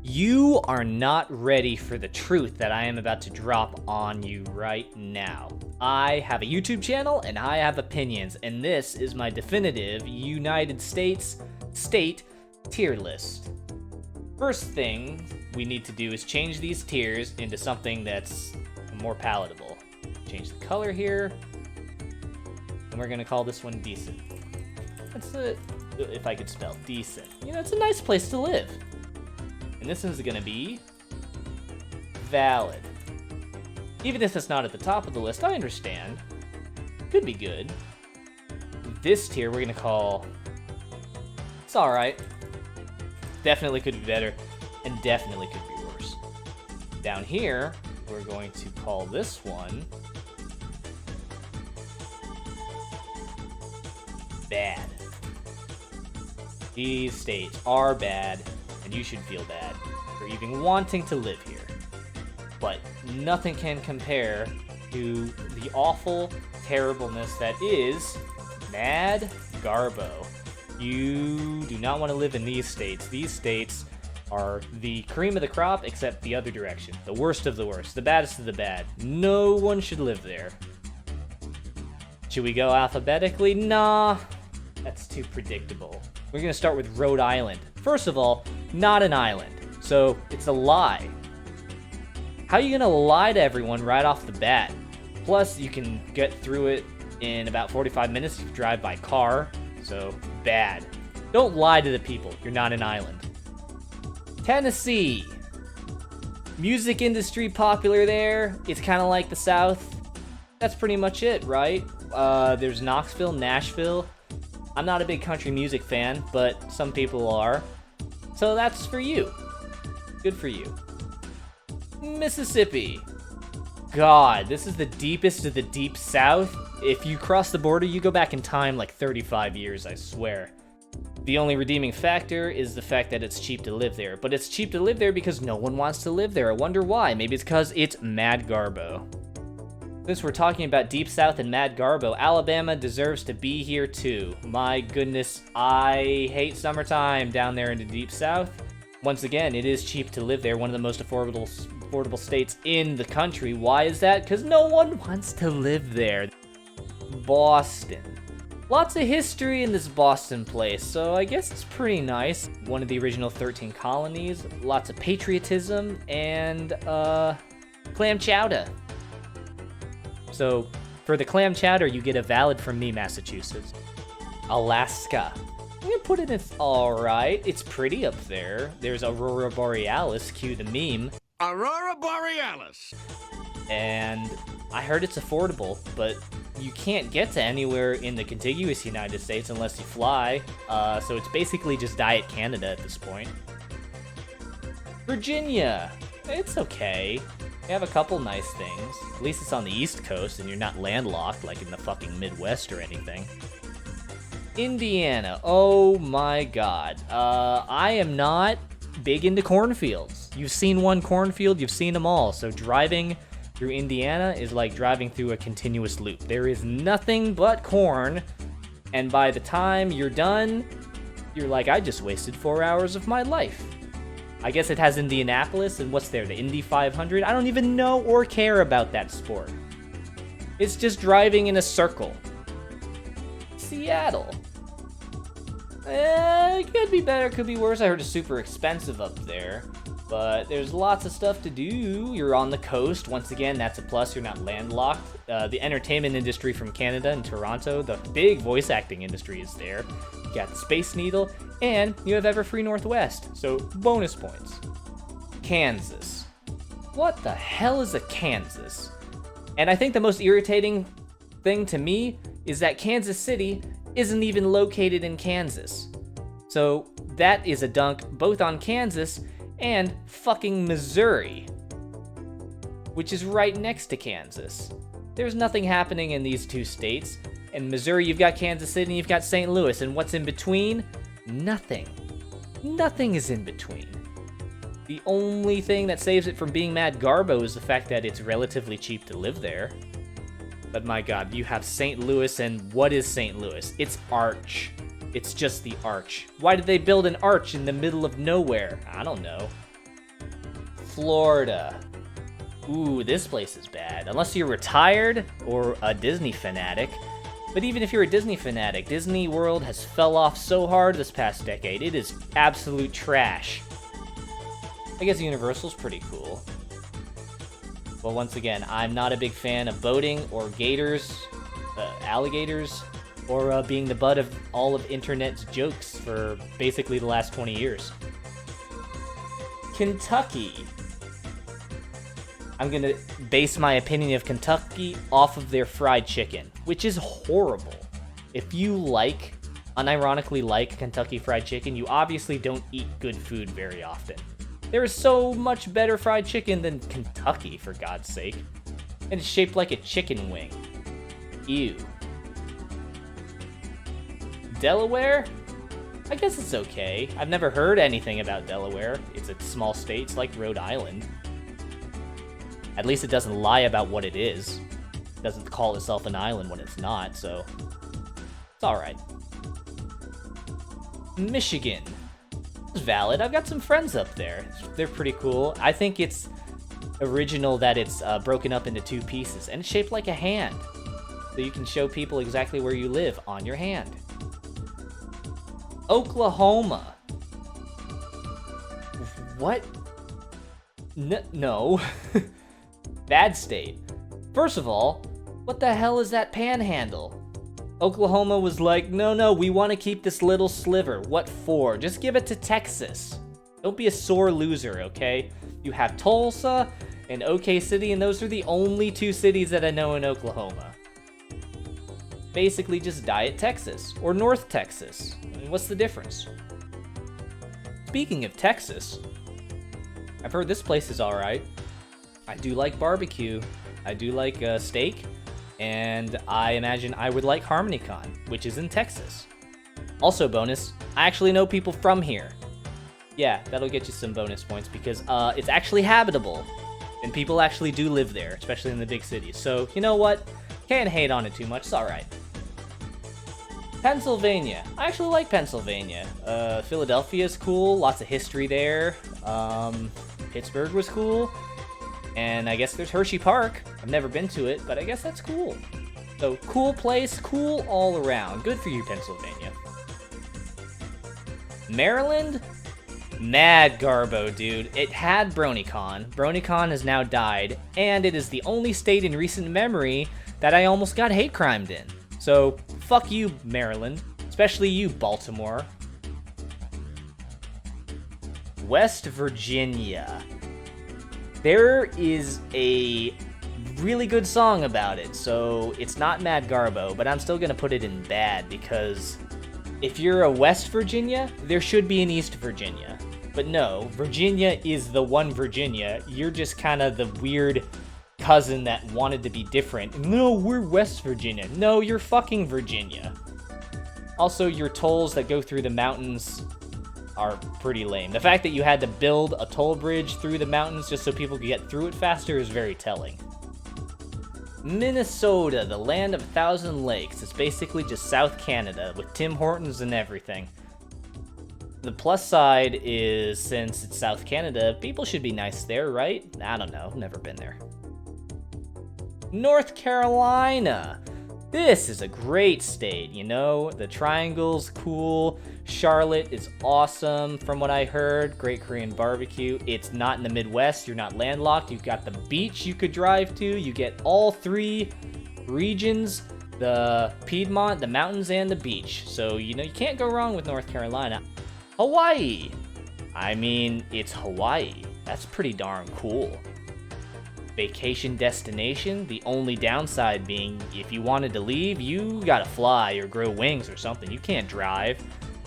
You are not ready for the truth that I am about to drop on you right now. I have a YouTube channel and I have opinions, and this is my definitive United States state tier list. First thing we need to do is change these tiers into something that's more palatable. Change the color here, and we're gonna call this one decent. That's it, if I could spell decent. You know, it's a nice place to live. And this one's gonna be valid. Even if it's not at the top of the list, I understand. Could be good. This tier we're gonna call, it's alright. Definitely could be better, and definitely could be worse. Down here, we're going to call this one bad. These states are bad, and you should feel bad for even wanting to live here. But nothing can compare to the awful terribleness that is Mad Garbo. You do not want to live in these states. These states are the cream of the crop, except the other direction. The worst of the worst, the baddest of the bad. No one should live there. Should we go alphabetically? Nah, that's too predictable. We're gonna start with Rhode Island. First of all, not an island, so it's a lie. How are you gonna lie to everyone right off the bat? Plus, you can get through it in about 45 minutes if you drive by car, so bad. Don't lie to the people, you're not an island. Tennessee. Music industry popular there. It's kind of like the South. That's pretty much it, right? There's Knoxville, Nashville. I'm not a big country music fan, but some people are. So that's for you. Good for you. Mississippi. God, this is the deepest of the deep South. If you cross the border, you go back in time like 35 years, I swear. The only redeeming factor is the fact that it's cheap to live there. But it's cheap to live there because no one wants to live there. I wonder why. Maybe it's because it's Mad Garbo. Since we're talking about Deep South and Mad Garbo, Alabama deserves to be here too. My goodness, I hate summertime down there in the Deep South. Once again, it is cheap to live there, one of the most affordable states in the country. Why is that? Because no one wants to live there. Boston. Lots of history in this Boston place, so I guess it's pretty nice. One of the original 13 colonies, lots of patriotism, and clam chowder. So, for the clam chowder, you get a valid from me, Massachusetts. Alaska. I'm gonna put it in alright. It's pretty up there. There's Aurora Borealis, cue the meme. Aurora Borealis! And I heard it's affordable, but you can't get to anywhere in the contiguous United States unless you fly. So it's basically just Diet Canada at this point. Virginia. It's okay. They have a couple nice things. At least it's on the East Coast and you're not landlocked like in the fucking Midwest or anything. Indiana. Oh my god. I am not big into cornfields. You've seen one cornfield, you've seen them all. So driving through Indiana is like driving through a continuous loop. There is nothing but corn. And by the time you're done, you're like, I just wasted 4 hours of my life. I guess it has Indianapolis, and what's there, the Indy 500? I don't even know or care about that sport. It's just driving in a circle. Seattle. It could be better, could be worse. I heard it's super expensive up there, but there's lots of stuff to do. You're on the coast. Once again, that's a plus. You're not landlocked. The entertainment industry from Canada and Toronto, the big voice acting industry is there. You got the Space Needle, and you have Everfree Northwest, so bonus points. Kansas. What the hell is a Kansas? And I think the most irritating thing to me is that Kansas City isn't even located in Kansas. So that is a dunk both on Kansas and fucking Missouri, which is right next to Kansas. There's nothing happening in these two states. In Missouri, you've got Kansas City and you've got St. Louis, and what's in between? Nothing. Nothing is in between. The only thing that saves it from being Mad Garbo is the fact that it's relatively cheap to live there. But my god, you have St. Louis, and what is St. Louis? It's arch. It's just the arch. Why did they build an arch in the middle of nowhere? I don't know. Florida. Ooh, this place is bad. Unless you're retired or a Disney fanatic. But even if you're a Disney fanatic, Disney World has fell off so hard this past decade. It is absolute trash. I guess Universal's pretty cool. Well, once again, I'm not a big fan of boating or gators, alligators, or being the butt of all of internet's jokes for basically the last 20 years. Kentucky. I'm gonna base my opinion of Kentucky off of their fried chicken, which is horrible. If you unironically like Kentucky Fried Chicken, you obviously don't eat good food very often. There is so much better fried chicken than Kentucky, for God's sake. And it's shaped like a chicken wing. Ew. Delaware? I guess it's okay. I've never heard anything about Delaware. It's a small state, it's like Rhode Island. At least it doesn't lie about what it is. It doesn't call itself an island when it's not, so it's alright. Michigan. It's valid. I've got some friends up there. They're pretty cool. I think it's original that it's broken up into two pieces, and it's shaped like a hand. So you can show people exactly where you live on your hand. Oklahoma. What? No. Bad state. First of all, what the hell is that panhandle? Oklahoma was like, no, we want to keep this little sliver. What for? Just give it to Texas. Don't be a sore loser, okay? You have Tulsa and OK City, and those are the only two cities that I know in Oklahoma. Basically just Diet Texas, or North Texas. I mean, what's the difference? Speaking of Texas, I've heard this place is alright. I do like barbecue, I do like steak, and I imagine I would like HarmonyCon, which is in Texas. Also bonus, I actually know people from here. Yeah, that'll get you some bonus points because it's actually habitable, and people actually do live there, especially in the big cities. So, you know what? Can't hate on it too much, it's alright. Pennsylvania. I actually like Pennsylvania. Philadelphia's cool, lots of history there. Pittsburgh was cool. And I guess there's Hershey Park. I've never been to it, but I guess that's cool. So, cool place, cool all around. Good for you, Pennsylvania. Maryland? Mad garbo, dude. It had BronyCon. BronyCon has now died, and it is the only state in recent memory that I almost got hate crimed in. So, fuck you, Maryland. Especially you, Baltimore. West Virginia. There is a really good song about it, so it's not Mad Garbo, but I'm still gonna put it in bad because if you're a West Virginia, there should be an East Virginia. But no, Virginia is the one Virginia. You're just kind of the weird cousin that wanted to be different. No, we're West Virginia. No, you're fucking Virginia. Also, your tolls that go through the mountains are pretty lame. The fact that you had to build a toll bridge through the mountains just so people could get through it faster is very telling. Minnesota, the land of 1,000 lakes. It's basically just South Canada with Tim Hortons and everything. The plus side is, since it's South Canada, people should be nice there, right? I don't know, never been there. North Carolina. This is a great state, you know? The Triangle's cool. Charlotte is awesome from what I heard. Great Korean barbecue. It's not in the Midwest. You're not landlocked. You've got the beach you could drive to. You get all three regions, the Piedmont, the mountains, and the beach. So, you know, you can't go wrong with North Carolina. Hawaii. I mean, it's Hawaii. That's pretty darn cool. Vacation destination. The only downside being if you wanted to leave, you gotta fly or grow wings or something. You can't drive.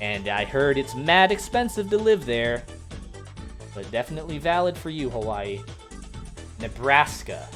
And I heard it's mad expensive to live there. But definitely valid for you, Hawaii. Nebraska.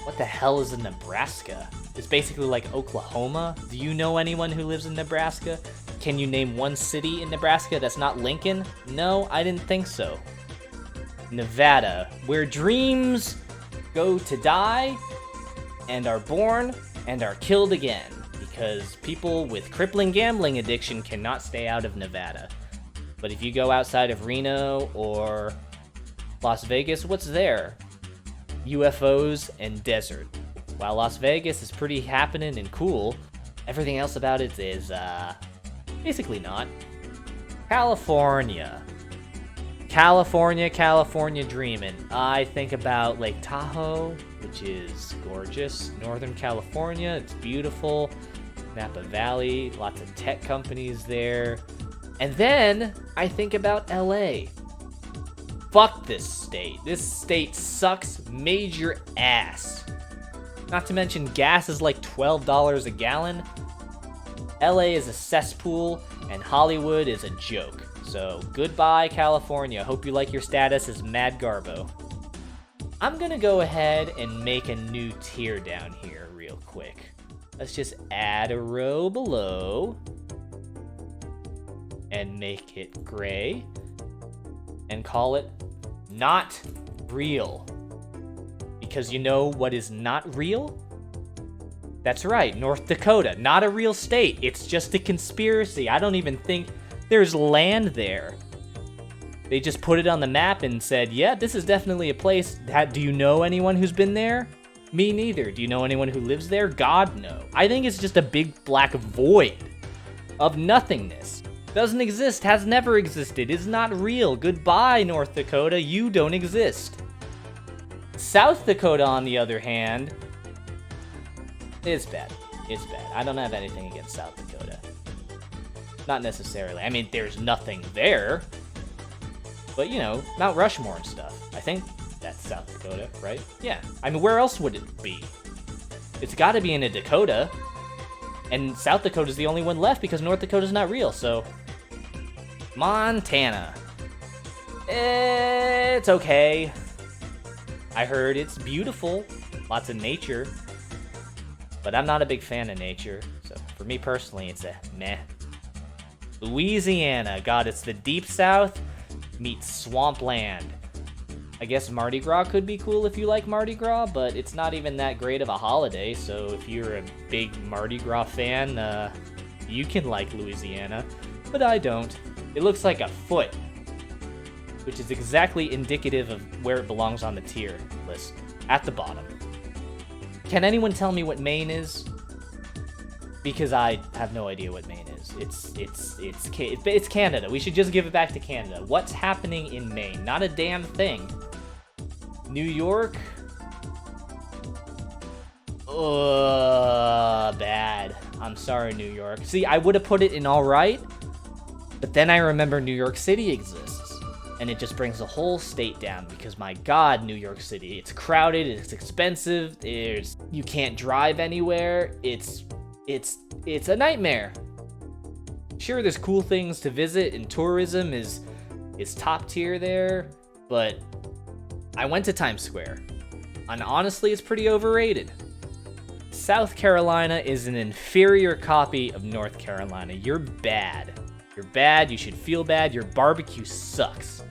What the hell is in Nebraska? It's basically like Oklahoma. Do you know anyone who lives in Nebraska? Can you name one city in Nebraska that's not Lincoln? No, I didn't think so. Nevada, where dreams go to die and are born and are killed again because people with crippling gambling addiction cannot stay out of Nevada. But if you go outside of Reno or Las Vegas, what's there? UFOs and desert. While Las Vegas is pretty happening and cool, everything else about it is, basically not. California. California dreaming. I think about Lake Tahoe, which is gorgeous. Northern California, it's beautiful. Napa Valley, lots of tech companies there. And then I think about LA. Fuck this state. This state sucks major ass. Not to mention gas is like $12 a gallon. LA is a cesspool and Hollywood is a joke. So goodbye, California. Hope you like your status as Mad Garbo. I'm gonna go ahead and make a new tier down here real quick. Let's just add a row below and make it gray and call it not real. Because you know what is not real? That's right, North Dakota. Not a real state. It's just a conspiracy. I don't even think there's land there. They just put it on the map and said, yeah, this is definitely a place. Do you know anyone who's been there? Me neither. Do you know anyone who lives there? God, no. I think it's just a big black void of nothingness. Doesn't exist, has never existed, is not real. Goodbye, North Dakota. You don't exist. South Dakota, on the other hand, is bad. It's bad. I don't have anything against South Dakota. Not necessarily. I mean, there's nothing there. But, you know, Mount Rushmore and stuff. I think that's South Dakota, right? Yeah. I mean, where else would it be? It's got to be in a Dakota. And South Dakota's the only one left because North Dakota's not real, so... Montana. It's okay. I heard it's beautiful. Lots of nature. But I'm not a big fan of nature. So for me personally, it's a meh. Louisiana. God, it's the deep south meets swampland. I guess Mardi Gras could be cool if you like Mardi Gras, but it's not even that great of a holiday, so if you're a big Mardi Gras fan, you can like Louisiana, but I don't. It looks like a foot, which is exactly indicative of where it belongs on the tier list, at the bottom. Can anyone tell me what Maine is? Because I have no idea what Maine is. It's Canada. We should just give it back to Canada. What's happening in Maine? Not a damn thing. New York? Bad. I'm sorry, New York. See, I would have put it in all right, but then I remember New York City exists, and it just brings the whole state down because, my God, New York City. It's crowded, it's expensive, you can't drive anywhere, it's a nightmare. Sure, there's cool things to visit, and tourism is top tier there, but I went to Times Square, and honestly, it's pretty overrated. South Carolina is an inferior copy of North Carolina. You're bad. You're bad, you should feel bad, your barbecue sucks.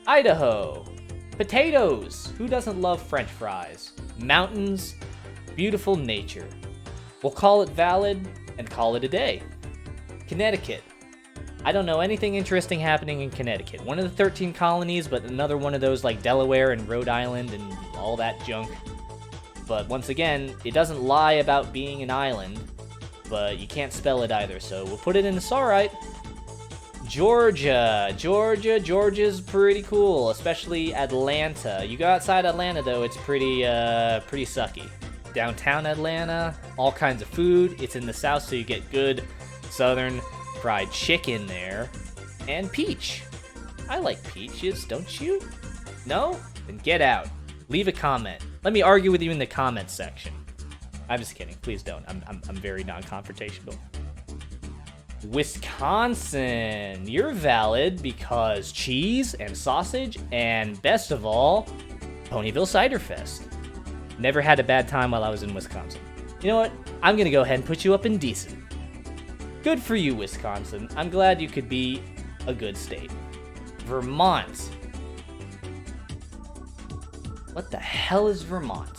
Idaho. Potatoes. Who doesn't love French fries? Mountains. Beautiful nature. We'll call it valid and call it a day. Connecticut. I don't know anything interesting happening in Connecticut. One of the 13 colonies, but another one of those like Delaware and Rhode Island and all that junk. But once again, it doesn't lie about being an island, but you can't spell it either, so we'll put it in the alright. Georgia's pretty cool, especially Atlanta. You go outside Atlanta though, it's pretty sucky. Downtown Atlanta, all kinds of food. It's in the south, so you get good southern fried chicken there. And peach. I like peaches, don't you? No? Then get out. Leave a comment. Let me argue with you in the comments section. I'm just kidding. Please don't. I'm very non-confrontational. Wisconsin. You're valid because cheese and sausage and, best of all, Ponyville Cider Fest. Never had a bad time while I was in Wisconsin. You know what? I'm going to go ahead and put you up in decent. Good for you, Wisconsin. I'm glad you could be a good state. Vermont. What the hell is Vermont?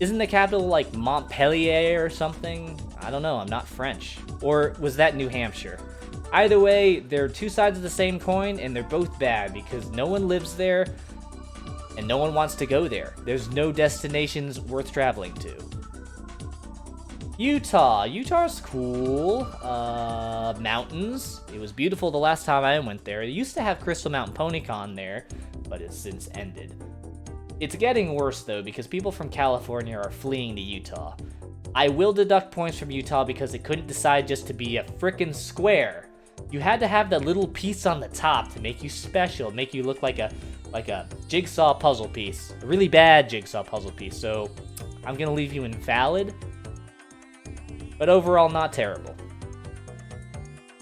Isn't the capital like Montpellier or something? I don't know, I'm not French. Or was that New Hampshire? Either way, they're two sides of the same coin, and they're both bad because no one lives there and no one wants to go there. There's no destinations worth traveling to. Utah. Utah's cool. Mountains. It was beautiful the last time I went there. It used to have Crystal Mountain PonyCon there, but it's since ended. It's getting worse, though, because people from California are fleeing to Utah. I will deduct points from Utah because it couldn't decide just to be a frickin' square. You had to have that little piece on the top to make you special, make you look like a jigsaw puzzle piece. A really bad jigsaw puzzle piece, so I'm gonna leave you invalid. But overall, not terrible.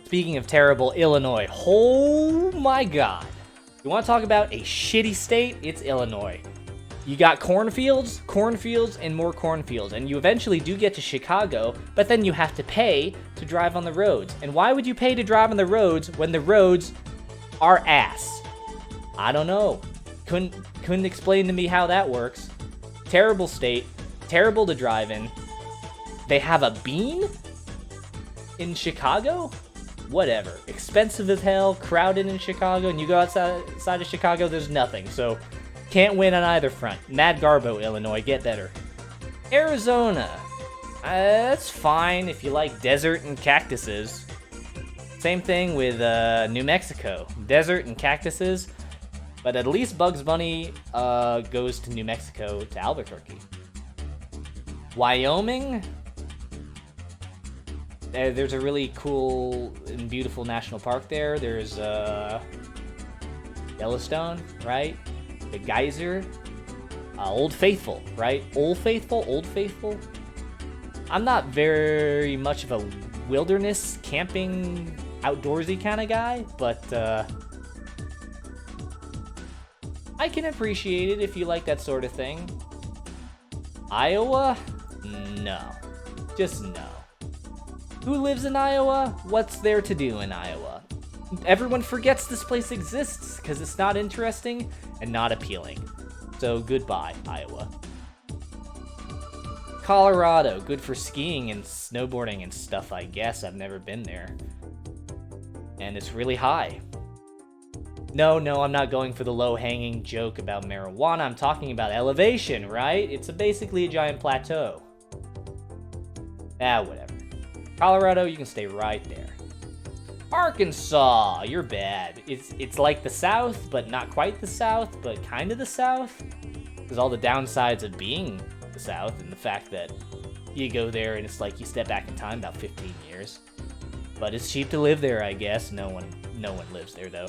Speaking of terrible, Illinois. Oh my god. You want to talk about a shitty state? It's Illinois. You got cornfields, and more cornfields. And you eventually do get to Chicago, but then you have to pay to drive on the roads. And why would you pay to drive on the roads when the roads are ass? I don't know. Couldn't explain to me how that works. Terrible state. Terrible to drive in. They have a bean in Chicago? Whatever. Expensive as hell, crowded in Chicago, and you go outside of Chicago, there's nothing. So, can't win on either front. Mad Garbo, Illinois, get better. Arizona. That's fine if you like desert and cactuses. Same thing with New Mexico. Desert and cactuses. But at least Bugs Bunny goes to New Mexico, to Albuquerque. Wyoming. There's a really cool and beautiful national park there. There's Yellowstone, right? The Geyser. Old Faithful, right? Old Faithful. I'm not very much of a wilderness, camping, outdoorsy kind of guy, but I can appreciate it if you like that sort of thing. Iowa? No. Just no. Who lives in Iowa? What's there to do in Iowa? Everyone forgets this place exists because it's not interesting and not appealing. So goodbye, Iowa. Colorado, good for skiing and snowboarding and stuff, I guess. I've never been there. And it's really high. No, I'm not going for the low-hanging joke about marijuana. I'm talking about elevation, right? It's basically a giant plateau. Whatever. Colorado, you can stay right there. Arkansas, you're bad. It's like the South, but not quite the South, but kind of the South. There's all the downsides of being the South and the fact that you go there and it's like you step back in time about 15 years. But it's cheap to live there, I guess. No one lives there, though.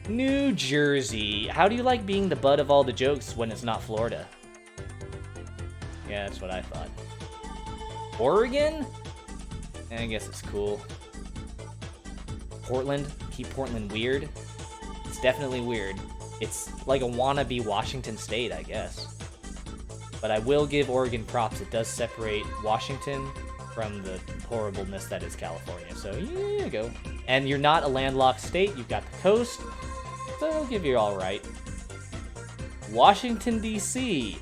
New Jersey. How do you like being the butt of all the jokes when it's not Florida? Yeah, that's what I thought. Oregon? I guess it's cool. Portland? Keep Portland weird? It's definitely weird. It's like a wannabe Washington State, I guess. But I will give Oregon props. It does separate Washington from the horribleness that is California. So, yeah, you go. And you're not a landlocked state. You've got the coast. So I'll give you all right. Washington, D.C.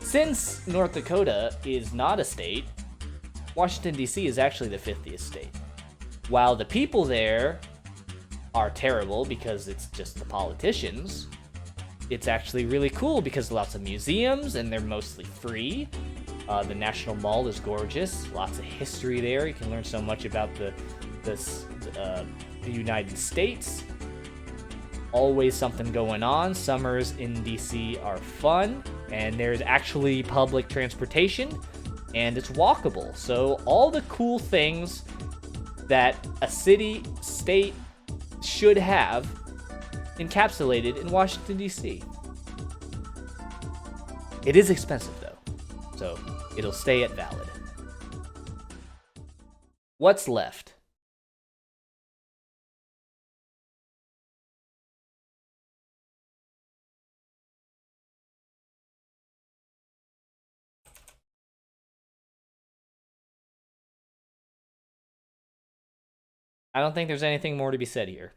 Since North Dakota is not a state, Washington, D.C. is actually the 50th state. While the people there are terrible because it's just the politicians, it's actually really cool because lots of museums and they're mostly free. The National Mall is gorgeous. Lots of history there. You can learn so much about the United States. Always something going on. Summers in D.C. are fun, and there's actually public transportation, and it's walkable. So all the cool things that a city, state should have encapsulated in Washington, D.C. It is expensive, though, so it'll stay at valid. What's left? I don't think there's anything more to be said here.